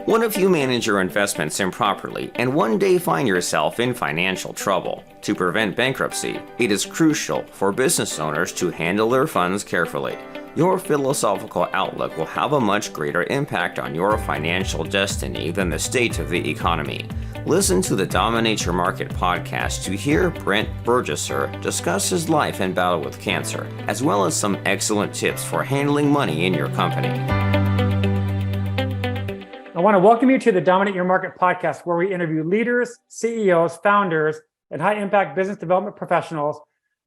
What if you manage your investments improperly and one day find yourself in financial trouble? To prevent bankruptcy, it is crucial for business owners to handle their funds carefully. Your philosophical outlook will have a much greater impact on your financial destiny than the state of the economy. Listen to the Dominate Your Market podcast to hear Brent Burgesser discuss his life and battle with cancer, as well as some excellent tips for handling money in your company. I want to welcome you to the Dominate Your Market podcast, where we interview leaders, CEOs, founders, and high-impact business development professionals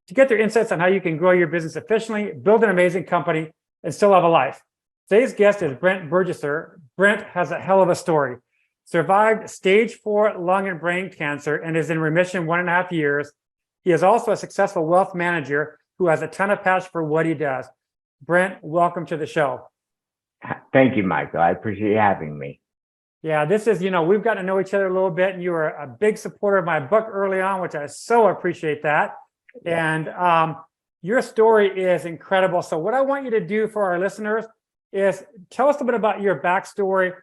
to get their insights on how you can grow your business efficiently, build an amazing company, and still have a life. Today's guest is Brent Burgesser. Brent has a hell of a story. Survived stage 4 lung and brain cancer and is in remission 1.5 years. He is also a successful wealth manager who has a ton of passion for what he does. Brent, welcome to the show. Thank you, Michael. I appreciate you having me. Yeah, this is, we've got to know each other a little bit, and you were a big supporter of my book early on, which I so appreciate that. And your story is incredible. So what I want you to do for our listeners is tell us a bit about your backstory,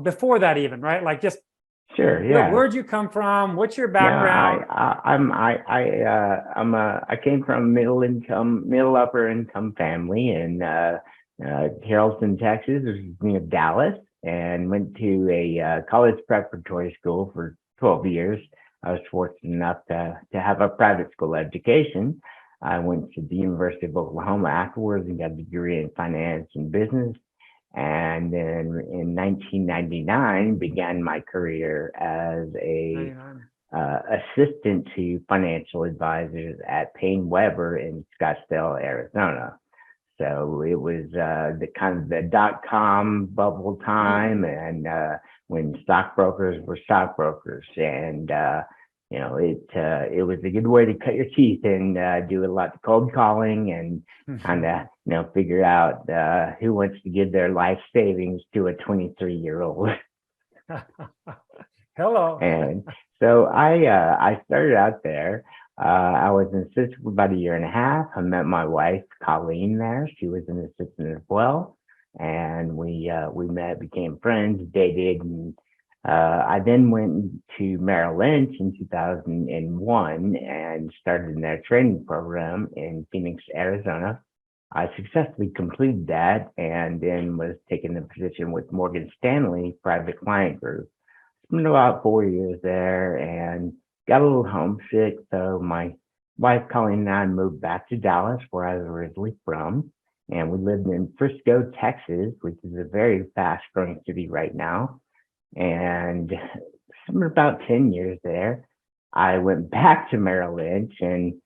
before that even, right? Like just Sure, yeah. Where'd you come from? What's your background? I came from middle upper income family in Carrollton, Texas, which is near Dallas, and went to a college preparatory school for 12 years. I was fortunate enough to have a private school education. I went to the University of Oklahoma afterwards and got a degree in finance and business. And then in 1999, began my career as a assistant to financial advisors at Payne Weber in Scottsdale, Arizona. So it was the kind of the .com bubble time, and when stockbrokers were stockbrokers, and it was a good way to cut your teeth and do a lot of cold calling and kind of figure out who wants to give their life savings to a 23-year-old. Hello. And so I started out there. I was an assistant for about 1.5 years. I met my wife, Colleen, there. She was an assistant as well. And we met, became friends, dated. And I then went to Merrill Lynch in 2001 and started in their training program in Phoenix, Arizona. I successfully completed that and then was taking the position with Morgan Stanley Private Client Group. Spent about 4 years there and got a little homesick, so my wife, Colleen, and I moved back to Dallas, where I was originally from, and we lived in Frisco, Texas, which is a very fast-growing city right now. And spent about 10 years there. I went back to Merrill Lynch and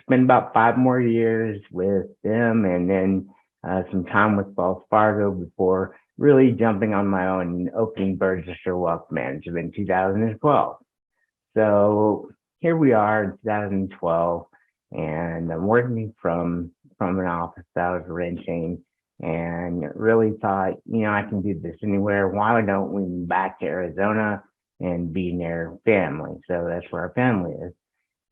spent about 5 more years with them, and then some time with Wells Fargo before really jumping on my own and opening Burgesser Wealth Management in 2012. So here we are in 2012, and I'm working from an office that I was renting, and really thought, I can do this anywhere. Why don't we move back to Arizona and be near family? So that's where our family is.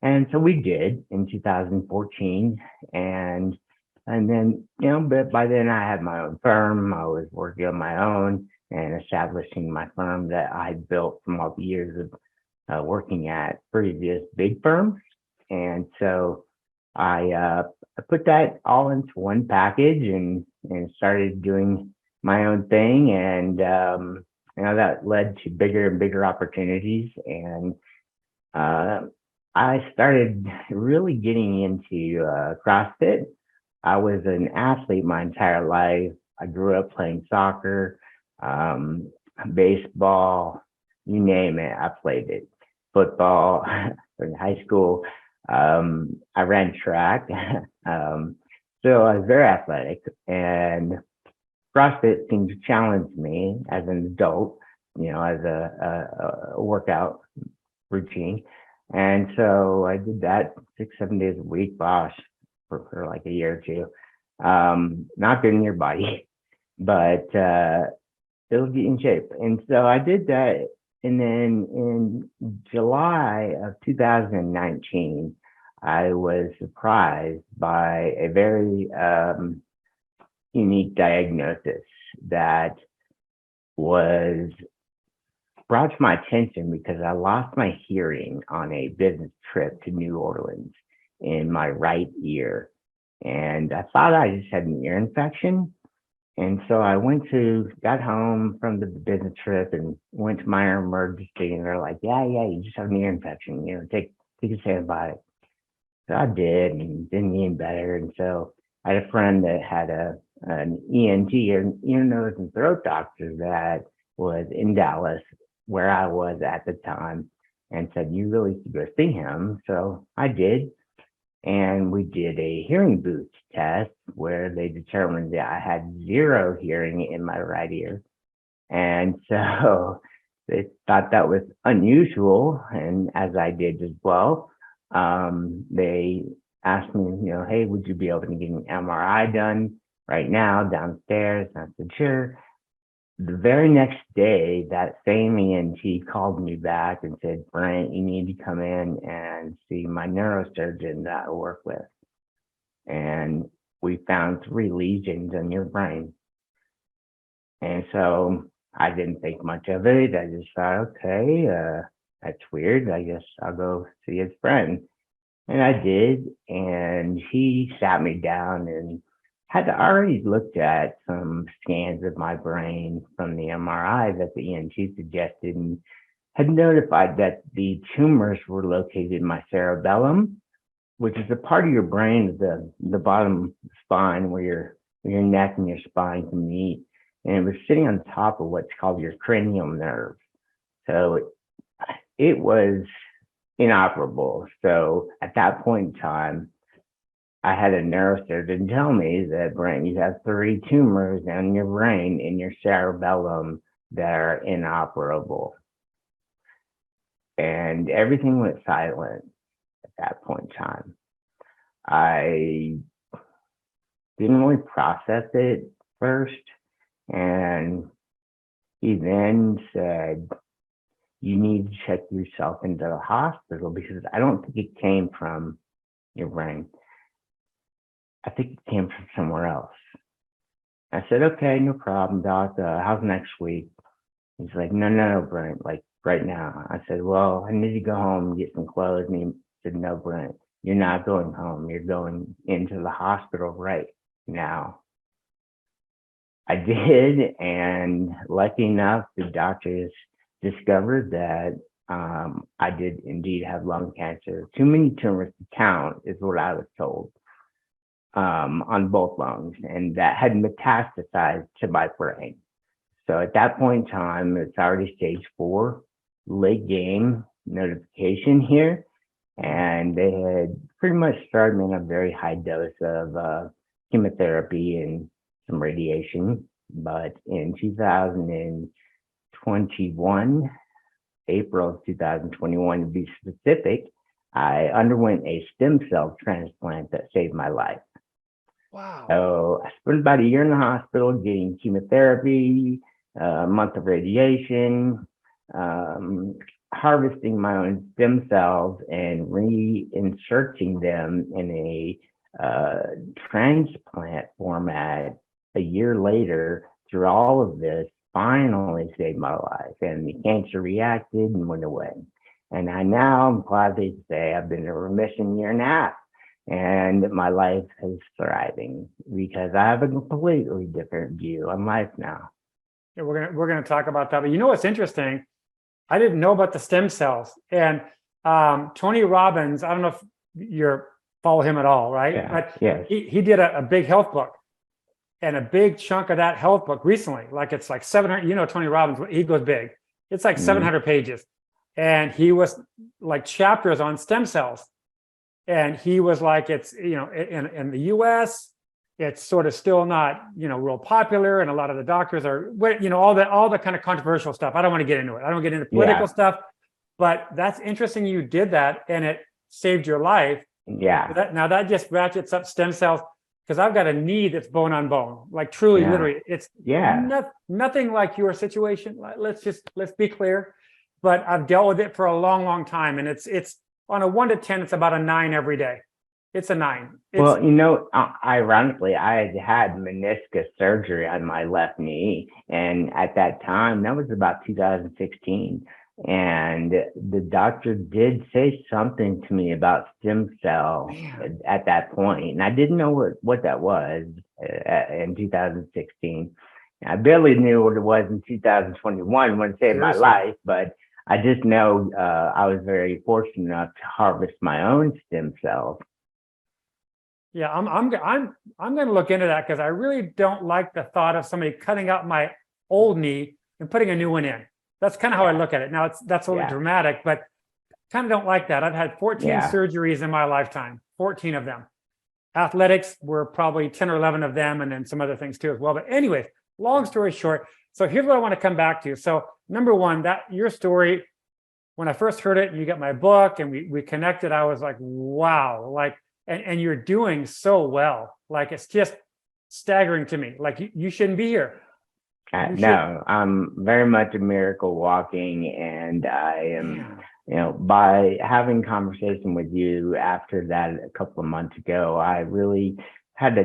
And so we did in 2014, and then, but by then I had my own firm. I was working on my own and establishing my firm that I had built from all the years of working at previous big firms. And so I put that all into one package and started doing my own thing. And, that led to bigger and bigger opportunities. And I started really getting into CrossFit. I was an athlete my entire life. I grew up playing soccer, baseball, you name it, I played it. Football in high school. I ran track. So I was very athletic, and CrossFit seemed to challenge me as an adult, as a workout routine. And so I did that 6-7 days a week, for like a year or two. Not good in your body, but it'll get in shape. And so I did that. And then in July of 2019, I was surprised by a very unique diagnosis that was brought to my attention because I lost my hearing on a business trip to New Orleans in my right ear. And I thought I just had an ear infection. And so I got home from the business trip and went to my emergency, and they're like, yeah, you just have an ear infection, take a antibiotic. So I did, and didn't get any better. And so I had a friend that had an ENT, or ear, nose, and throat doctor that was in Dallas, where I was at the time, and said, you really should go see him. So I did. And we did a hearing booth test where they determined that I had 0 hearing in my right ear. And so they thought that was unusual, and as I did as well. They asked me, hey, would you be able to get an MRI done right now downstairs? And I said, sure. The very next day, that same ENT called me back and said, Brent, you need to come in and see my neurosurgeon that I work with. And we found 3 lesions in your brain. And so I didn't think much of it. I just thought, okay, that's weird. I guess I'll go see his friend. And I did. And he sat me down and had already looked at some scans of my brain from the MRI that the ENT suggested, and had notified that the tumors were located in my cerebellum, which is a part of your brain, the bottom spine where your neck and your spine can meet. And it was sitting on top of what's called your cranial nerve. So it was inoperable. So at that point in time, I had a neurosurgeon tell me that, Brent, you have 3 tumors in your brain, in your cerebellum, that are inoperable. And everything went silent at that point in time. I didn't really process it first. And he then said, you need to check yourself into the hospital because I don't think it came from your brain. I think it came from somewhere else. I said, okay, no problem, doc. How's next week? He's like, no, Brent, like right now. I said, well, I need to go home and get some clothes. And he said, no, Brent, you're not going home. You're going into the hospital right now. I did, and lucky enough, the doctors discovered that I did indeed have lung cancer. Too many tumors to count is what I was told. On both lungs, and that had metastasized to my brain. So at that point in time, it's already stage 4, late game notification here, and they had pretty much started me on a very high dose of chemotherapy and some radiation. But in 2021, April of 2021 to be specific, I underwent a stem cell transplant that saved my life. Wow. So I spent about a year in the hospital getting chemotherapy, a month of radiation, harvesting my own stem cells and reinserting them in a transplant format a year later. Through all of this, finally saved my life, and the cancer reacted and went away. And I'm glad to say I've been in remission 1.5 years. And my life is thriving because I have a completely different view on life now. Yeah, we're gonna talk about that. But you know what's interesting? I didn't know about the stem cells. And Tony Robbins, I don't know if you follow him at all, right? Yeah, but yes. he did a big health book, and a big chunk of that health book recently, like it's like 700. Tony Robbins, he goes big. It's like 700 pages, and he was like chapters on stem cells. And he was like, it's, in the US, it's sort of still not, real popular. And a lot of the doctors are, all the kind of controversial stuff. I don't want to get into it. I don't get into political stuff, but that's interesting. You did that and it saved your life. Yeah. Now that just ratchets up stem cells, because I've got a knee that's bone on bone, like truly, literally. It's nothing like your situation. Let's be clear, but I've dealt with it for a long, long time. And it's on a 1 to 10, it's about a 9 every day. It's a 9. Well, ironically, I had meniscus surgery on my left knee. And at that time, that was about 2016. And the doctor did say something to me about stem cell at that point. And I didn't know what that was in 2016. I barely knew what it was in 2021 when it saved my life, but I just know I was very fortunate enough to harvest my own stem cells. Yeah, I'm going to look into that because I really don't like the thought of somebody cutting out my old knee and putting a new one in. That's kind of how I look at it. Now that's a little dramatic, but kind of don't like that. I've had 14 surgeries in my lifetime, 14 of them. Athletics were probably 10 or 11 of them, and then some other things too as well. But anyways, long story short, so here's what I want to come back to. So number one, that your story, when I first heard it and you got my book and we connected, I was like, wow, like, and you're doing so well. Like, it's just staggering to me. Like you shouldn't be here. No, I'm very much a miracle walking, and I am, by having conversation with you after that a couple of months ago, I really had to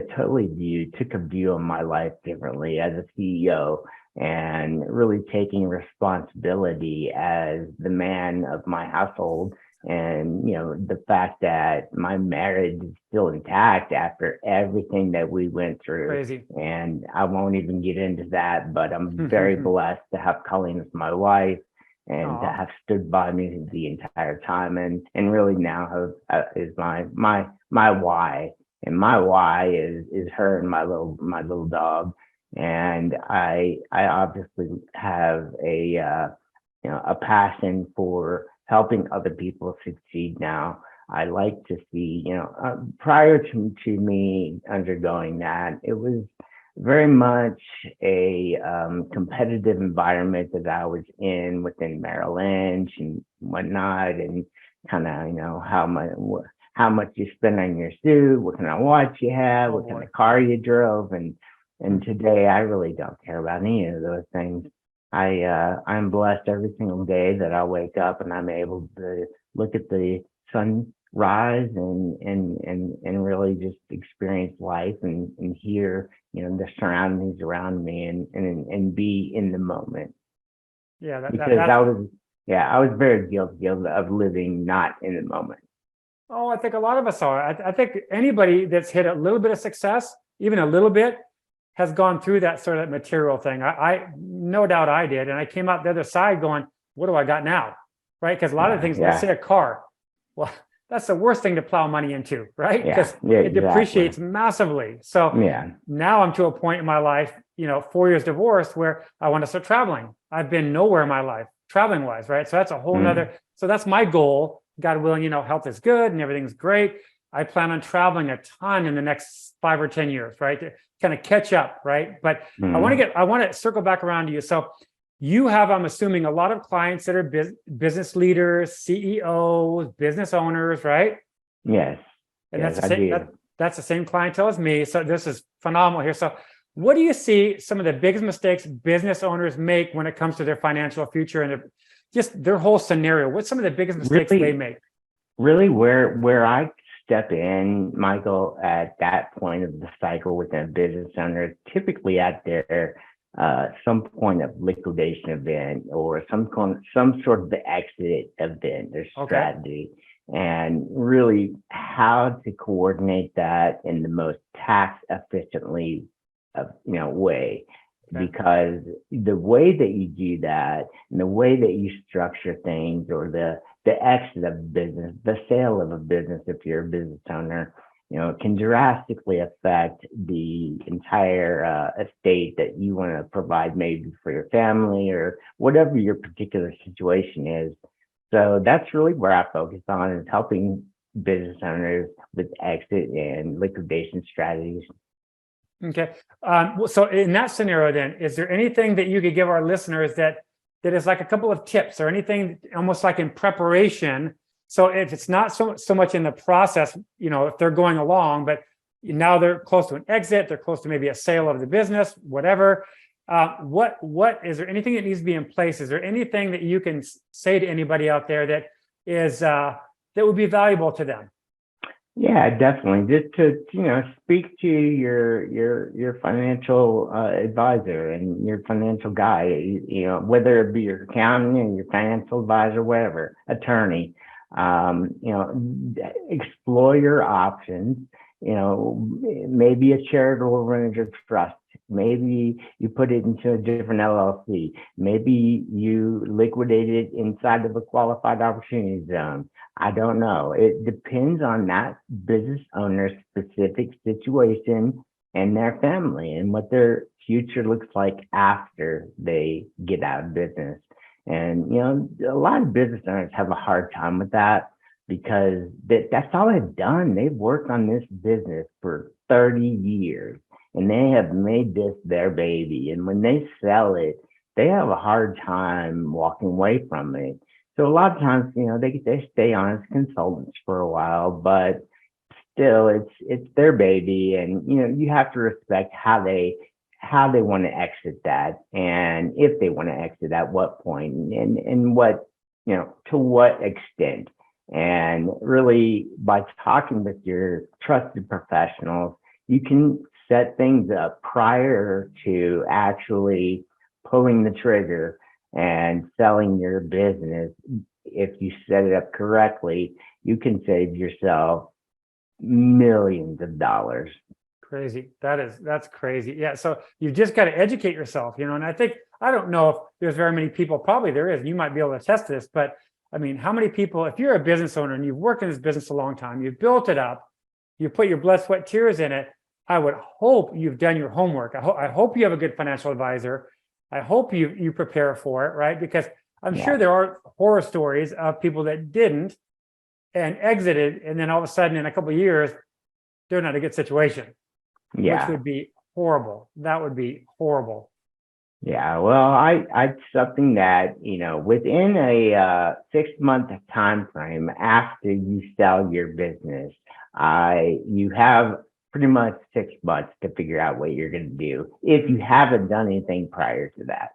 took a view of my life differently as a CEO, and really taking responsibility as the man of my household. And, the fact that my marriage is still intact after everything that we went through. Crazy. And I won't even get into that, but I'm very blessed to have Colleen as my wife and to have stood by me the entire time. And really now is my why. And my why is her and my little dog. And I obviously have a passion for helping other people succeed now. I like to see, prior to me undergoing that, it was very much a competitive environment that I was in within Merrill Lynch and whatnot, and kind of, how much you spend on your suit, what kind of watch you have, what kind of car you drove, and today I really don't care about any of those things. I'm blessed every single day that I wake up and I'm able to look at the sun rise and really just experience life and hear, the surroundings around me and be in the moment. Yeah, I was very guilty of living not in the moment. Oh, I think a lot of us are. I think anybody that's hit a little bit of success, even a little bit, has gone through that sort of material thing. I no doubt I did. And I came out the other side going, what do I got now? Right? Because a lot of things, let's say a car. Well, that's the worst thing to plow money into, right? Because it depreciates massively. So now I'm to a point in my life, 4 years divorced, where I want to start traveling. I've been nowhere in my life, traveling wise, right? So that's a whole nother, so that's my goal. God willing, health is good and everything's great. I plan on traveling a ton in the next 5 or 10 years, right? To kind of catch up, right? But I want to circle back around to you. So you have, I'm assuming, a lot of clients that are business leaders, CEOs, business owners, right? Yes. And that's the same clientele as me. So this is phenomenal here. So what do you see some of the biggest mistakes business owners make when it comes to their financial future and just their whole scenario? What's some of the biggest mistakes they make? Really, where I step in, Michael, at that point of the cycle within a business owner, typically at their some point of liquidation event or some sort of the exit event or strategy, and really how to coordinate that in the most tax efficiently way. Because the way that you do that and the way that you structure things, or the exit of a business, the sale of a business, if you're a business owner, can drastically affect the entire estate that you want to provide, maybe for your family or whatever your particular situation is. So that's really where I focus on, is helping business owners with exit and liquidation strategies. Okay. So in that scenario, then, is there anything that you could give our listeners that is like a couple of tips, or anything almost like in preparation? So if it's not so much in the process, if they're going along, but now they're close to an exit, they're close to maybe a sale of the business, whatever. What is there anything that needs to be in place? Is there anything that you can say to anybody out there that is that would be valuable to them? Yeah, definitely. Just to, speak to your financial advisor and your financial guy, whether it be your accountant or your financial advisor, whatever, attorney, explore your options. Maybe a charitable arranger trust. Maybe you put it into a different LLC. Maybe you liquidate it inside of a qualified opportunity zone. I don't know. It depends on that business owner's specific situation and their family and what their future looks like after they get out of business. And, a lot of business owners have a hard time with that because that's all they've done. They've worked on this business for 30 years and they have made this their baby. And when they sell it, they have a hard time walking away from it. So a lot of times, they stay on as consultants for a while, but still it's their baby. And, you have to respect how they want to exit that. And if they want to exit, at what point and what, to what extent. And really by talking with your trusted professionals, you can set things up prior to actually pulling the trigger and selling your business. If you set it up correctly, you can save yourself millions of dollars. Crazy. That's crazy. Yeah. So you just got to educate yourself, and I don't know if there's very many people, probably there is, and you might be able to attest to this, but I mean, how many people, if you're a business owner and you've worked in this business a long time, you've built it up, you put your blood, sweat, tears in it, I would hope you've done your homework. I hope you have a good financial advisor. I hope you prepare for it, right? Because I'm sure there are horror stories of people that didn't and exited, and then all of a sudden in a couple of years, they're not in a good situation, which would be horrible. That would be horrible. Yeah, well, I something that, within a 6-month time frame after you sell your business, you have pretty much 6 months to figure out what you're going to do if you haven't done anything prior to that.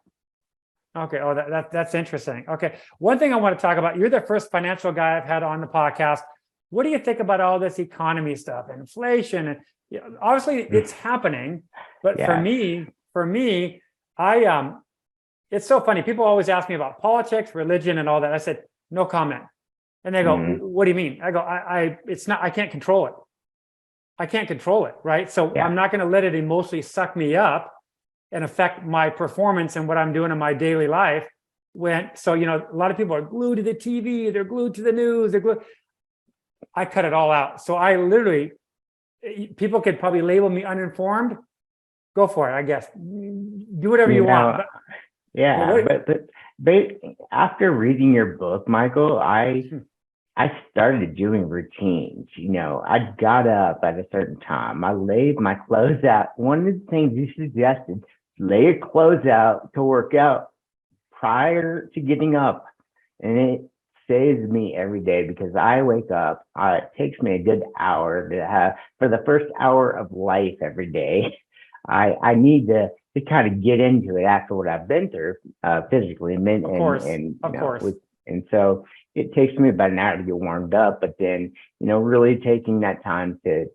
Okay. Oh, that's interesting. Okay. One thing I want to talk about, you're the first financial guy I've had on the podcast. What do you think about all this economy stuff, inflation? And obviously it's happening, but for me, it's so funny. People always ask me about politics, religion, and all that. I said, no comment. And they go, what do you mean? I go, I can't control it. I can't control it, right? So I'm not going to let it emotionally suck me up and affect my performance and what I'm doing in my daily life. A lot of people are glued to the TV, they're glued to the news, I cut it all out. So I literally, people could probably label me uninformed. Go for it, I guess. Do whatever you want. But after reading your book, Michael, I started doing routines. I got up at a certain time. I laid my clothes out. One of the things you suggested, lay your clothes out to work out prior to getting up. And it saves me every day because I wake up, it takes me a good hour to have, for the first hour of life every day, I need to kind of get into it after what I've been through physically and so it takes me about an hour to get warmed up, but then really taking that time to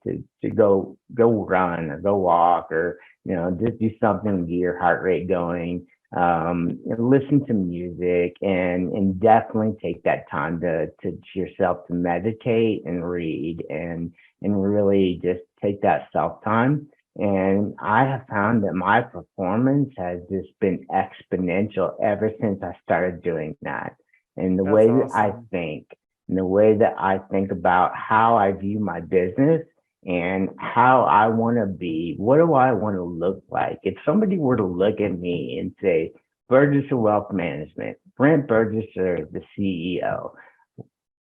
go run or go walk or just do something to get your heart rate going, listen to music and definitely take that time to yourself to meditate and read and really just take that self time. And I have found that my performance has just been exponential ever since I started doing that. And the way that I think, and the way that I think about how I view my business and how I want to be, what do I want to look like? If somebody were to look at me and say, Burgesser Wealth Management, Brent Burgesser, the CEO,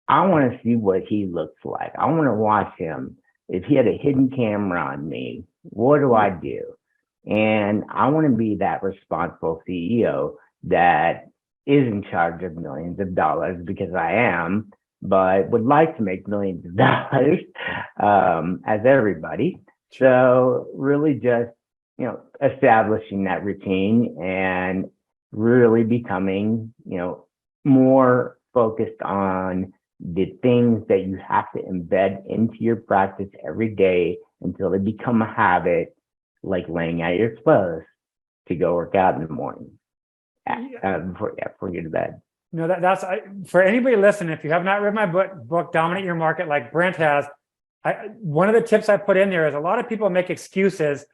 I want to see what he looks like. I want to watch him. If he had a hidden camera on me, what do I do? And I want to be that responsible CEO that is in charge of millions of dollars because I am, but would like to make millions of dollars as everybody. So really just, establishing that routine and really becoming, more focused on the things that you have to embed into your practice every day until they become a habit, like laying out your clothes to go work out in the morning before you go to bed. No, that's for anybody listening. If you have not read my book Dominate Your Market, like Brent has, one of the tips I put in there is a lot of people make excuses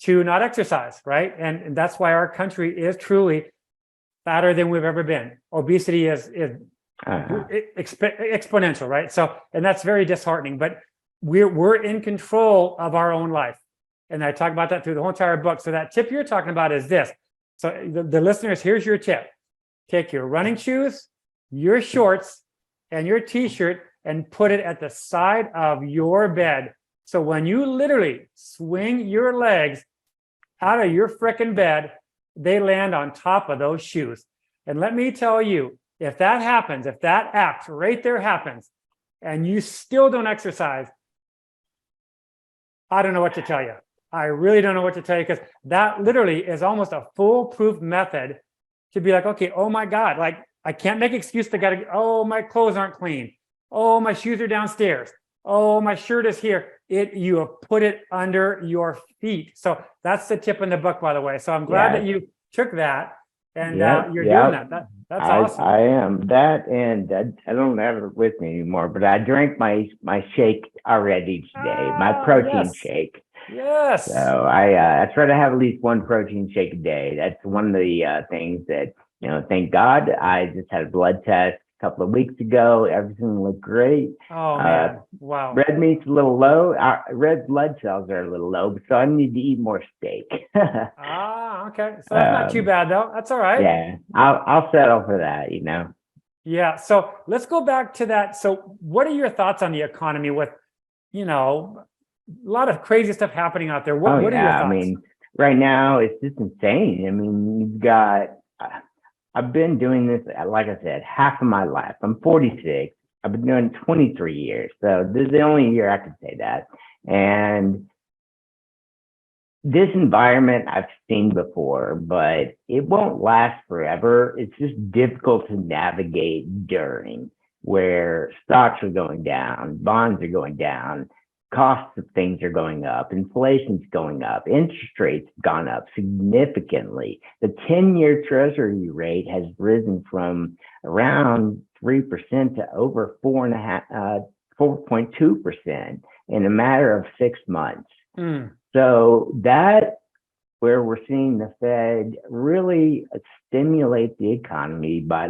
to not exercise, right? And that's why our country is truly fatter than we've ever been. Obesity is exponential, right? So, and that's very disheartening. But we're in control of our own life, and I talk about that through the whole entire book. So that tip you're talking about is this. So the listeners, here's your tip. Take your running shoes, your shorts, and your t-shirt and put it at the side of your bed. So when you literally swing your legs out of your frickin' bed, they land on top of those shoes. And let me tell you, if that happens, if that act right there happens, and you still don't exercise, I don't know what to tell you. I really don't know what to tell you, because that literally is almost a foolproof method to be like, okay, oh my God, like I can't make excuse to oh, my clothes aren't clean. Oh, my shoes are downstairs. Oh, my shirt is here. You have put it under your feet. So that's the tip in the book, by the way. So I'm glad that you took that and you're doing that. That's awesome. I am that, and I don't have it with me anymore, but I drank my shake already today, my protein shake. Yes. So I try to have at least one protein shake a day. That's one of the things that, thank God. I just had a blood test a couple of weeks ago. Everything looked great. Oh, man. Wow. Red meat's a little low. Red blood cells are a little low, so I need to eat more steak. Okay. So that's not too bad, though. That's all right. Yeah, I'll settle for that, Yeah. So let's go back to that. So what are your thoughts on the economy with, a lot of crazy stuff happening out there? What are your thoughts? I mean, right now it's just insane. I mean, you've got, I've been doing this, like I said, half of my life. I'm 46. I've been doing 23 years. So this is the only year I can say that. And this environment I've seen before, but it won't last forever. It's just difficult to navigate during, where stocks are going down, bonds are going down, costs of things are going up, inflation's going up, interest rates have gone up significantly. The 10-year treasury rate has risen from around 3% to over 4.2% in a matter of 6 months. So that, where we're seeing the Fed really stimulate the economy by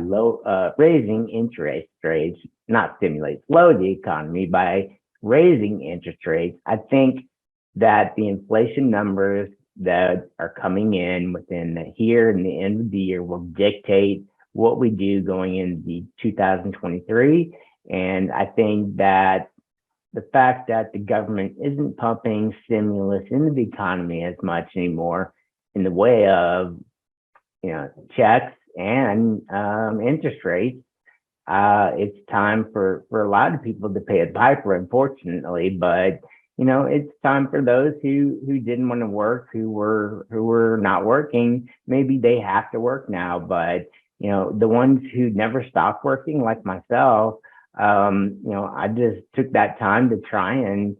raising interest rates, not stimulate, slow the economy by raising interest rates. I think that the inflation numbers that are coming in within here and the end of the year will dictate what we do going into 2023. And I think that the fact that the government isn't pumping stimulus into the economy as much anymore in the way of, checks and interest rates, it's time for a lot of people to pay a piper, unfortunately. But it's time for those who didn't want to work, who were not working. Maybe they have to work now, but the ones who never stopped working, like myself, I just took that time to try and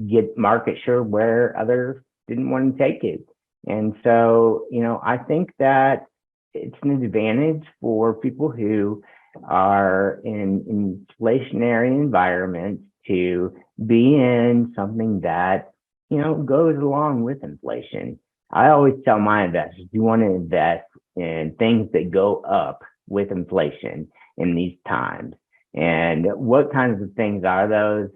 get market share where others didn't want to take it. And so, I think that it's an advantage for people who are in inflationary environments to be in something that, goes along with inflation. I always tell my investors, you want to invest in things that go up with inflation in these times. And what kinds of things are those?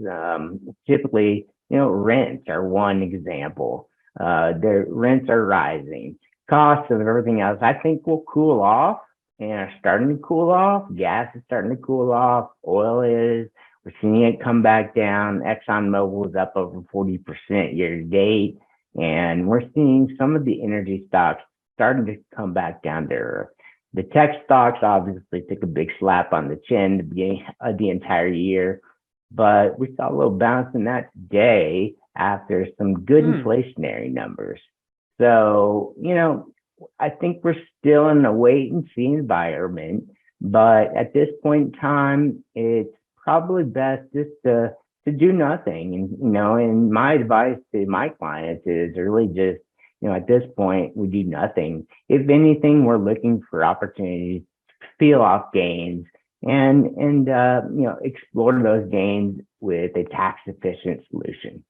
Typically, rents are one example. The rents are rising. Costs of everything else, I think, will cool off and are starting to cool off. Gas is starting to cool off. Oil is. We're seeing it come back down. ExxonMobil is up over 40% year to date. And we're seeing some of the energy stocks starting to come back down to earth. The tech stocks obviously took a big slap on the chin at the beginning of the entire year, but we saw a little bounce in that today after some good inflationary numbers. So, I think we're still in a wait and see environment. But at this point in time, it's probably best just to do nothing. And, and my advice to my clients is really just, at this point, we do nothing. If anything, we're looking for opportunities to peel off gains and explore those gains with a tax efficient solution.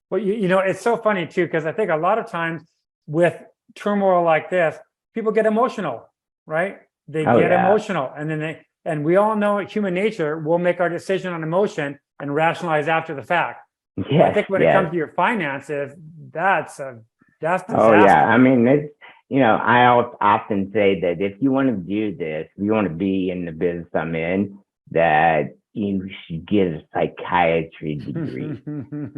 Well, it's so funny too, because I think a lot of times with turmoil like this, people get emotional, right? They get emotional, and then and we all know human nature, we'll make our decision on emotion and rationalize after the fact. Yes, I think when it comes to your finances, that's disaster. Oh yeah, I mean, it's, I often say that if you want to do this, if you want to be in the business I'm in, that you should get a psychiatry degree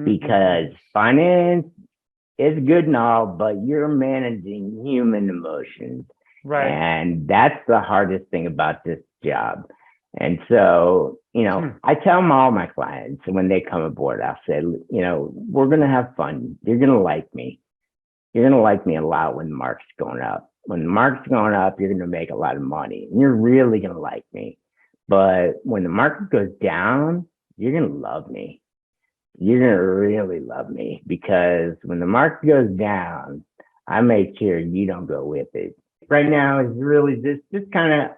because finance is good and all, but you're managing human emotions. Right. And that's the hardest thing about this job. And so, I tell all my clients when they come aboard, I'll say, we're going to have fun. You're going to like me. You're going to like me a lot when the market's going up. When the market's going up, you're going to make a lot of money. And you're really going to like me. But when the market goes down, you're going to love me. You're going to really love me, because when the market goes down, I make sure you don't go with it. Right now is really just kind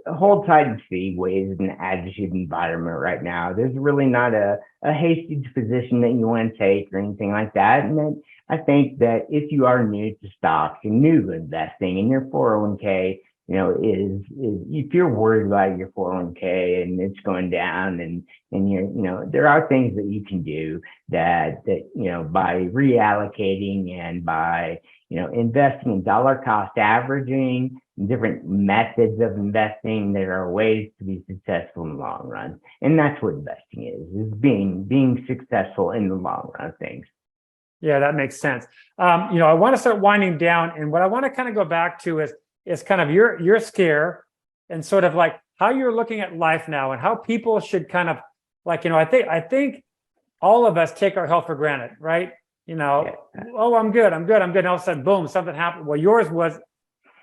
of hold tight and see ways in the attitude environment right now. There's really not a hasty position that you want to take or anything like that. And then I think that if you are new to stocks and new to investing in your 401k, is if you're worried about your 401k and it's going down and you're, there are things that you can do that by reallocating and by, investing in dollar cost averaging, different methods of investing, there are ways to be successful in the long run. And that's what investing is being successful in the long run of things. Yeah, that makes sense. I want to start winding down, and what I want to kind of go back to is kind of your scare and sort of like how you're looking at life now and how people should kind of like, I think all of us take our health for granted, right? Oh, I'm good. And all of a sudden, boom, something happened. Well, yours was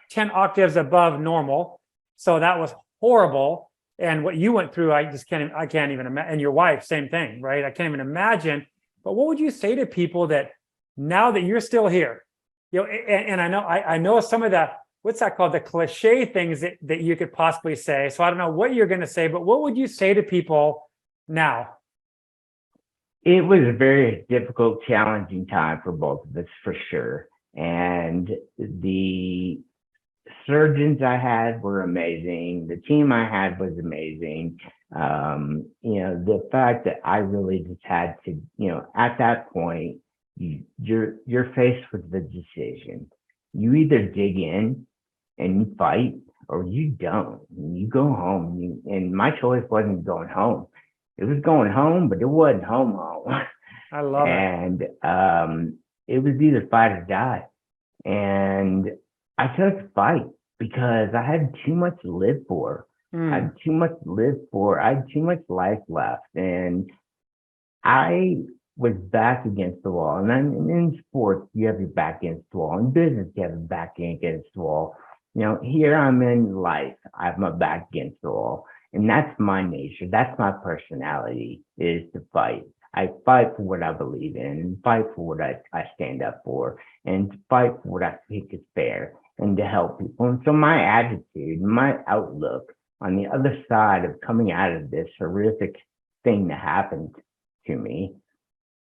10 octaves above normal. So that was horrible. And what you went through, I can't even imagine. And your wife, same thing, right? I can't even imagine. But what would you say to people that now that you're still here, and I know some of the, what's that called? The cliche things that you could possibly say. So I don't know what you're going to say, but what would you say to people now? It was a very difficult, challenging time for both of us, for sure. And the surgeons I had were amazing. The team I had was amazing. The fact that I really just had to, at that point, you're faced with the decision. You either dig in and you fight, or you don't. You go home. And my choice wasn't going home. It was going home, but it wasn't home. I love it. And it was either fight or die. And I chose to fight because I had too much to live for. I had too much to live for. I had too much life left. And I was back against the wall. And then in sports, you have your back against the wall. In business, you have your back against the wall. Here I'm in life. I have my back against the wall. And that's my nature. That's my personality, is to fight. I fight for what I believe in, and fight for what I stand up for, and to fight for what I think is fair, and to help people. And so my attitude, my outlook on the other side of coming out of this horrific thing that happened to me,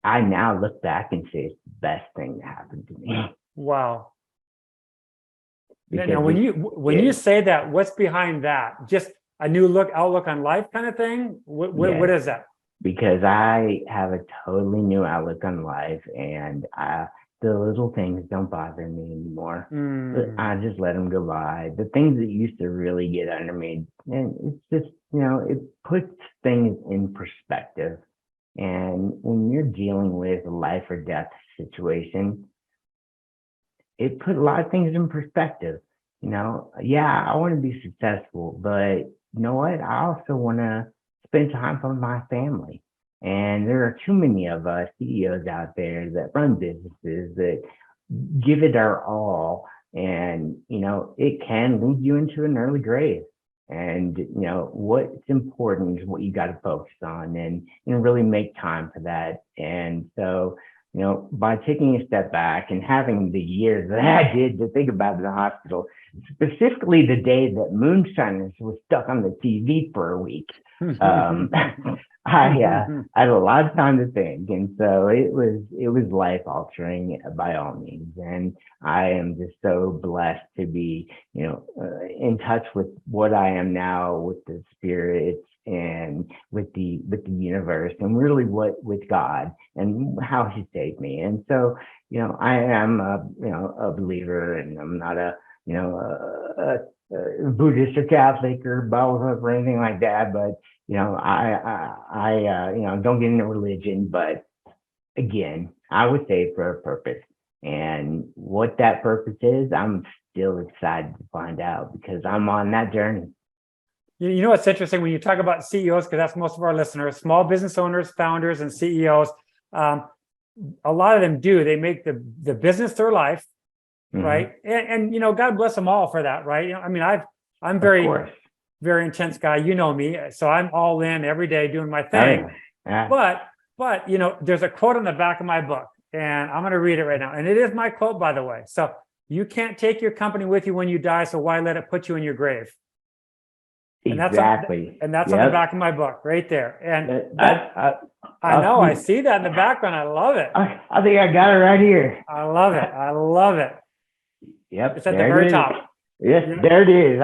I now look back and say it's the best thing that happened to me. Wow. Now, when you say that, what's behind that? Just a new outlook on life kind of thing? What is that? Because I have a totally new outlook on life, and the little things don't bother me anymore. I just let them go by. The things that used to really get under me, and it's just, it puts things in perspective. And when you're dealing with a life or death situation, it put a lot of things in perspective. I want to be successful, but you know what? I also want to spend time with my family. And there are too many of us CEOs out there that run businesses that give it our all. And, it can lead you into an early grave. And what's important is what you got to focus on, and really make time for that. And so by taking a step back and having the years that I did to think about in the hospital, specifically the day that Moonshiners was stuck on the TV for a week, I had a lot of time to think, and so it was life altering by all means. And I am just so blessed to be in touch with what I am now, with the spirits and with the universe, and really with God and how He saved me. And so I am a believer, and I'm not a Buddhist or Catholic or Bible or anything like that, but I don't get into religion, but again, I was saved for a purpose. And what that purpose is, I'm still excited to find out, because I'm on that journey. You know what's interesting when you talk about CEOs, because that's most of our listeners, small business owners, founders, and CEOs. A lot of them they make the business their life, right? And God bless them all for that, right? I mean, I'm very intense guy. You know me, so I'm all in every day doing my thing. Oh, yeah. But there's a quote on the back of my book, and I'm going to read it right now. And it is my quote, by the way. So you can't take your company with you when you die, so why let it put you in your grave? Exactly. And that's on the back of my book right there. And I know, I see that in the background. I love it. I think I got it right here. I love it. I love it. Yep. It's at the very top. Yes, there it is.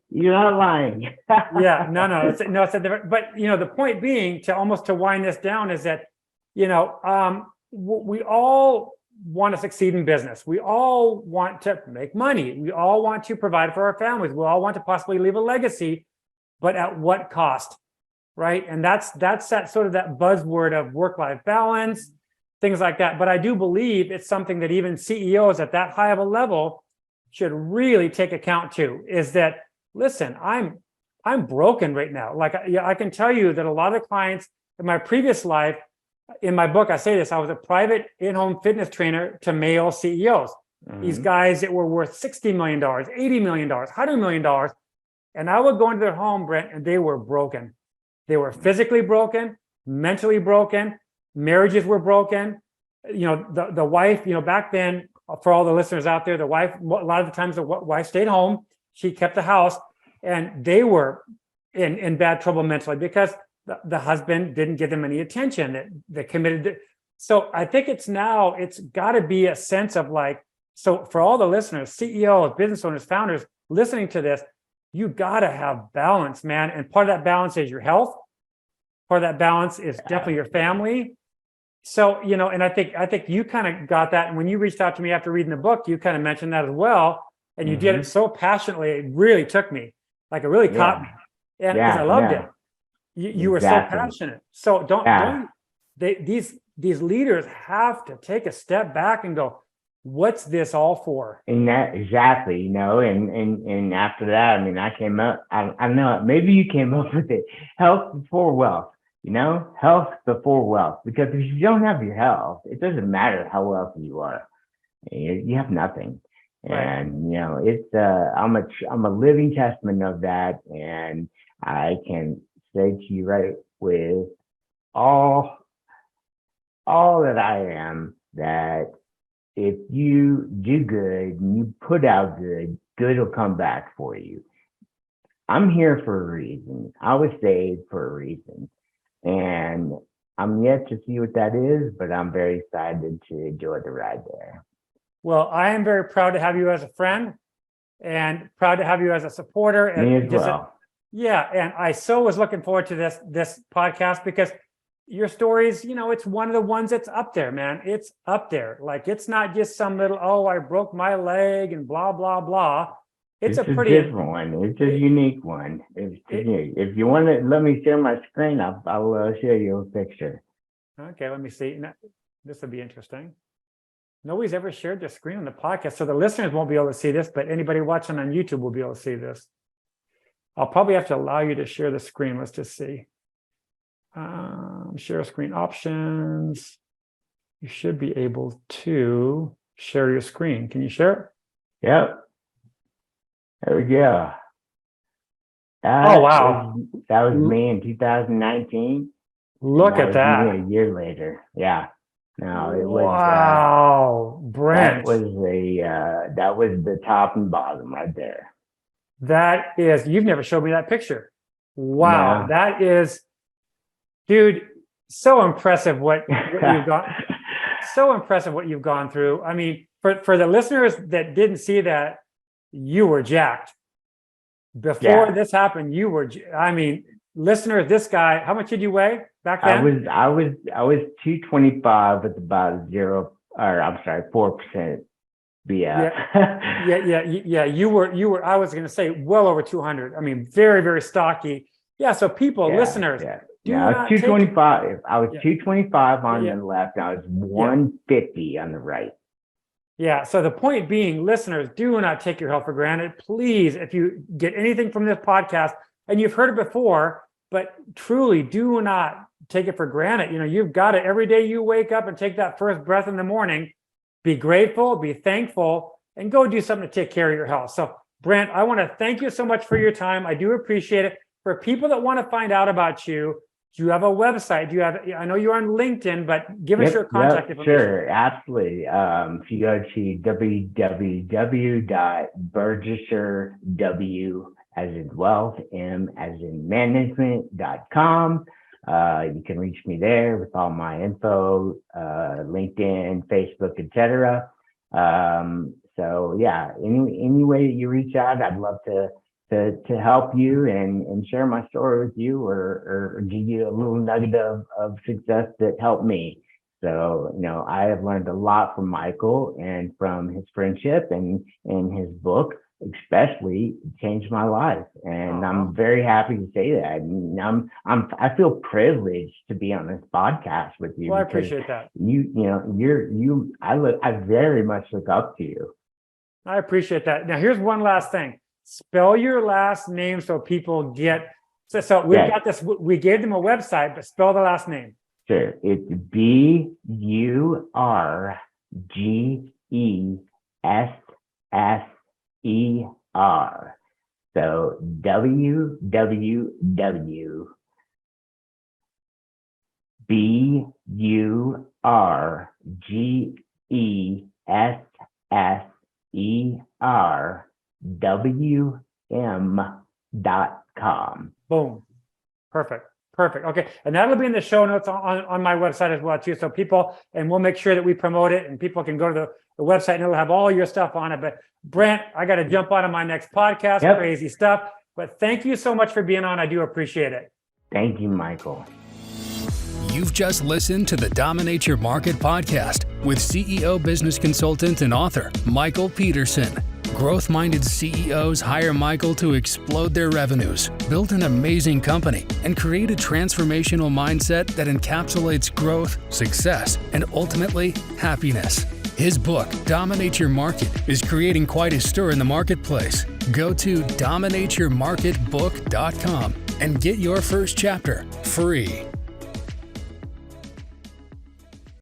You're not lying. Yeah, no, it's at the, but the point being, to wind this down, is that we all want to succeed in business. We all want to make money. We all want to provide for our families. We all want to possibly leave a legacy, but at what cost, right? And that's that sort of that buzzword of work-life balance, things like that. But I do believe it's something that even CEOs at that high of a level should really take account to, is that, listen, I'm broken right now. Like I can tell you that a lot of the clients in my previous life, in my book, I say this, I was a private in-home fitness trainer to male CEOs. These guys that were worth $60 million, $80 million, $100 million. And I would go into their home, Brent, and they were broken. They were physically broken, mentally broken, marriages were broken. The wife, back then, for all the listeners out there, the wife, a lot of the times the wife stayed home. She kept the house, and they were in bad trouble mentally because the husband didn't give them any attention, that committed to. So I think it's got to be a sense of so for all the listeners, CEOs, business owners, founders listening to this, you got to have balance, man. And part of that balance is your health. Part of that balance is definitely your family. So, and I think you kind of got that. And when you reached out to me after reading the book, you kind of mentioned that as well. And you did it so passionately, it really took me, it really caught me. And because I loved it. You were so passionate. So these leaders have to take a step back and go, what's this all for? And that exactly, and after that, I mean, I came up, I know maybe you came up with it. Health before wealth, health before wealth, because if you don't have your health, it doesn't matter how wealthy you are. You have nothing. Right. And it's I'm a living testament of that, and I can say to you right with all that I am, that if you do good and you put out good will come back for you. I'm here for a reason. I was saved for a reason, and I'm yet to see what that is, but I'm very excited to enjoy the ride there. Well, I am very proud to have you as a friend, and proud to have you as a supporter. Me as well. And I so was looking forward to this podcast, because your stories, it's one of the ones that's up there, man. It's up there. It's not just some little, I broke my leg and blah, blah, blah. It's a pretty different one. It's a unique one. If you want to let me share my screen, I'll show you a picture. Okay, let me see. This will be interesting. Nobody's ever shared their screen on the podcast, so the listeners won't be able to see this, but anybody watching on YouTube will be able to see this. I'll probably have to allow you to share the screen. Let's just see. Share screen options. You should be able to share your screen. Can you share it? Yep. There we go. Oh, wow. That was me in 2019. Look That at was that. me a year later. Yeah. No, it was, Wow, Brent. that was the top and bottom right there. That is, you've never showed me that picture. Wow, No. that is, dude, so impressive what you've got. So impressive what you've gone through. I mean, for the listeners that didn't see that, you were jacked. Before this happened, you were, I mean, listeners, this guy, how much did you weigh back then? I was 225 with about 4% BF. Yeah. You were, I was going to say well over 200. I mean, very, very stocky. Yeah. So people, listeners, I was 225. I was 225 on Yeah. the left. I was 150 on the right. Yeah. So the point being, listeners, do not take your health for granted. Please, if you get anything from this podcast, and you've heard it before, but truly do not take it for granted. You know, you've got it every day you wake up and take that first breath in the morning. Be grateful, be thankful, and go do something to take care of your health. So, Brent, I want to thank you so much for your time. I do appreciate it. For people that want to find out about you, do you have a website? Do you have, I know you're on LinkedIn, but give us your contact information. Sure, absolutely. If you go to www.burgesser, W as in wealth, M as in management.com. You can reach me there with all my info, LinkedIn, Facebook, etc. So yeah, any way that you reach out, I'd love to help you and share my story with you or give you a little nugget of success that helped me. So, you know, I have learned a lot from Michael and from his friendship and his book, especially changed my life. And I'm very happy to say that. And I feel privileged to be on this podcast with you. Well, I appreciate that. I very much look up to you. I appreciate that. Now, here's one last thing. Spell your last name so people get. So we've got this. We gave them a website, but spell the last name. Sure. It's Burgesser. So www.BurgesserWM.com. Boom. Perfect. Okay. And that'll be in the show notes on my website as well, too. So people, and we'll make sure that we promote it and people can go to the website and it'll have all your stuff on it. But Brent, I got to jump on my next podcast. Yep. Crazy stuff. But thank you so much for being on. I do appreciate it. Thank you, Michael. You've just listened to the Dominate Your Market podcast with CEO, business consultant, and author Michael Peterson. Growth-minded CEOs hire Michael to explode their revenues, build an amazing company, and create a transformational mindset that encapsulates growth, success, and ultimately happiness. His book, Dominate Your Market, is creating quite a stir in the marketplace. Go to dominateyourmarketbook.com and get your first chapter free.